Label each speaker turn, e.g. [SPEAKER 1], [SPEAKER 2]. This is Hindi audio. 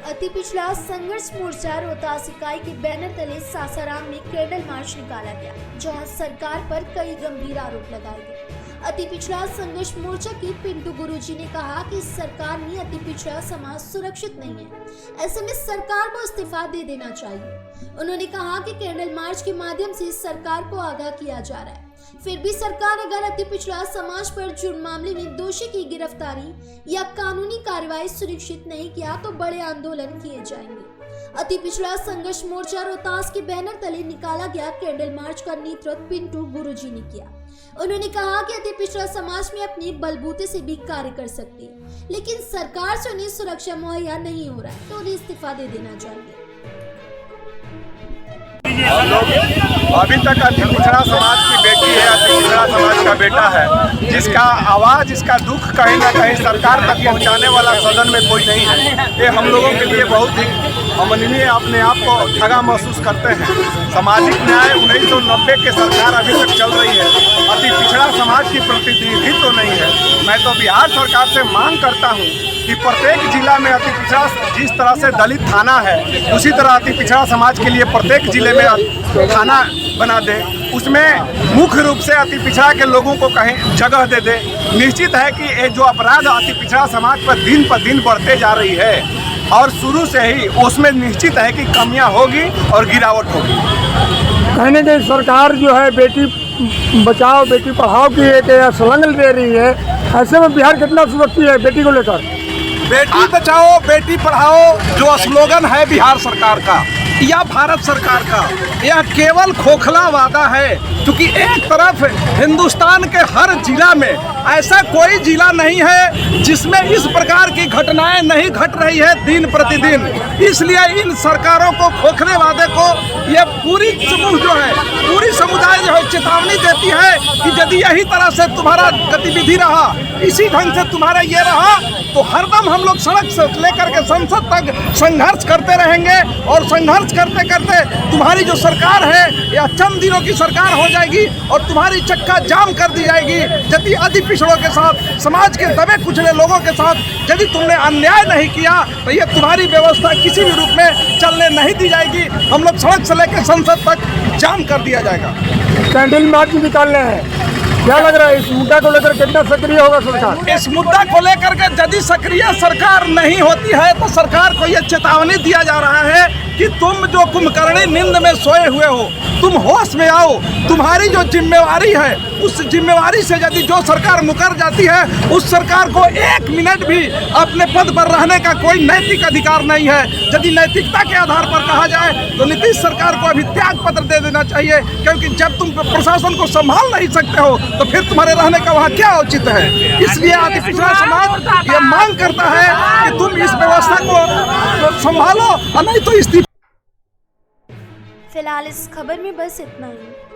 [SPEAKER 1] अति पिछड़ा संघर्ष मोर्चा रोहतास इकाई के बैनर तले सासाराम में कैंडल मार्च निकाला गया, जहां सरकार पर कई गंभीर आरोप लगाए गए। अति पिछड़ा संघर्ष मोर्चा के पिंटू गुरुजी ने कहा कि सरकार में अति पिछड़ा समाज सुरक्षित नहीं है, ऐसे में सरकार को इस्तीफा दे देना चाहिए। उन्होंने कहा कि कैंडल मार्च के माध्यम से सरकार को आगाह किया जा रहा है, फिर भी सरकार अगर अति पिछड़ा समाज पर जुर्म मामले में दोषी की गिरफ्तारी या कानूनी कार्रवाई सुनिश्चित नहीं किया तो बड़े आंदोलन किए जाएंगे। अति पिछड़ा संघर्ष मोर्चा रोहतास के बैनर तले निकाला गया कैंडल मार्च का नेतृत्व पिंटू गुरुजी ने किया। उन्होंने कहा कि अति पिछड़ा समाज में अपने बलबूते से भी कार्य कर सकती है, लेकिन सरकार से उन्हें सुरक्षा मुहैया नहीं हो रहा है तो उन्हें इस्तीफा दे देना चाहिए।
[SPEAKER 2] अभी तक अति पिछड़ा समाज की बेटी है, अति पिछड़ा समाज का बेटा है, जिसका आवाज, इसका दुख कहीं ना कहीं सरकार तक पहुंचाने वाला सदन में कोई नहीं है। ये हम लोगों के लिए बहुत ही अमानवीय, अपने आप को ठगा महसूस करते हैं। सामाजिक न्याय 1990 के सरकार अभी तक चल रही है, अति पिछड़ा समाज की प्रतिनिधि तो नहीं है। मैं तो बिहार सरकार से मांग करता हूँ कि प्रत्येक जिला में अति पिछड़ा, जिस तरह से दलित थाना है उसी तरह अति पिछड़ा समाज के लिए प्रत्येक जिले में थाना बना दे, उसमें मुख्य रूप से अति पिछड़ा के लोगों को कहीं जगह दे दे। निश्चित है कि ये जो अपराध अति पिछड़ा समाज पर दिन बढ़ते जा रही है और शुरू से ही उसमें निश्चित है कि कमियां होगी और गिरावट होगी।
[SPEAKER 3] कहने के सरकार जो है बेटी बचाओ बेटी पढ़ाओ की एक स्लोगन दे रही है, ऐसे में बिहार कितना सुरक्षित है बेटी को लेकर?
[SPEAKER 2] बेटी बचाओ बेटी पढ़ाओ जो स्लोगन है बिहार सरकार का या भारत सरकार का, यह केवल खोखला वादा है, क्योंकि एक तरफ हिंदुस्तान के हर जिला में ऐसा कोई जिला नहीं है जिसमें इस प्रकार की घटनाएं नहीं घट रही है दिन प्रतिदिन। इसलिए इन सरकारों को खोखले वादे को ये पूरी समूह जो है, पूरी समुदाय जो है चेतावनी देती है कि यदि यही तरह से तुम्हारा गतिविधि रहा, इसी ढंग से तुम्हारा ये रहा, तो हरदम हम लोग सड़क से लेकर के संसद तक संघर्ष करते रहेंगे और संघर्ष करते करते तुम्हारी जो सरकार है यह चंद दिनों की सरकार हो जाएगी और तुम्हारी चक्का जाम कर दी जाएगी। यदि अति पिछड़ों के साथ, समाज के दबे कुचले लोगों के साथ यदि तुमने अन्याय नहीं किया तो ये तुम्हारी व्यवस्था किसी भी रूप में चलने नहीं दी जाएगी। हम लोग सड़क से लेकर संसद तक जाम कर दिया जाएगा।
[SPEAKER 3] कैंडल मार्च निकालने हैं, क्या लग रहा है इस मुद्दा को लेकर कितना सक्रिय होगा सरकार?
[SPEAKER 2] इस मुद्दा को लेकर के यदि सक्रिय सरकार नहीं होती है तो सरकार को यह चेतावनी दिया जा रहा है कि तुम जो कुंभकर्णी नींद में सोए हुए हो, तुम होश में आओ। तुम्हारी जो जिम्मेवारी है उस जिम्मेवारी से यदि जो सरकार मुकर जाती है, उस सरकार को एक मिनट भी अपने पद पर रहने का कोई नैतिक अधिकार नहीं है। यदि नैतिकता के आधार पर कहा जाए तो नीतीश सरकार को अभी त्याग पत्र दे देना चाहिए, क्योंकि जब तुम प्रशासन को संभाल नहीं सकते हो तो फिर तुम्हारे रहने का वहाँ क्या औचित्य है। इसलिए अति पिछड़ा समाज ये मांग करता है कि तुम इस व्यवस्था को संभालो और नहीं तो इस्तीफा।
[SPEAKER 1] फिलहाल इस खबर में बस इतना ही।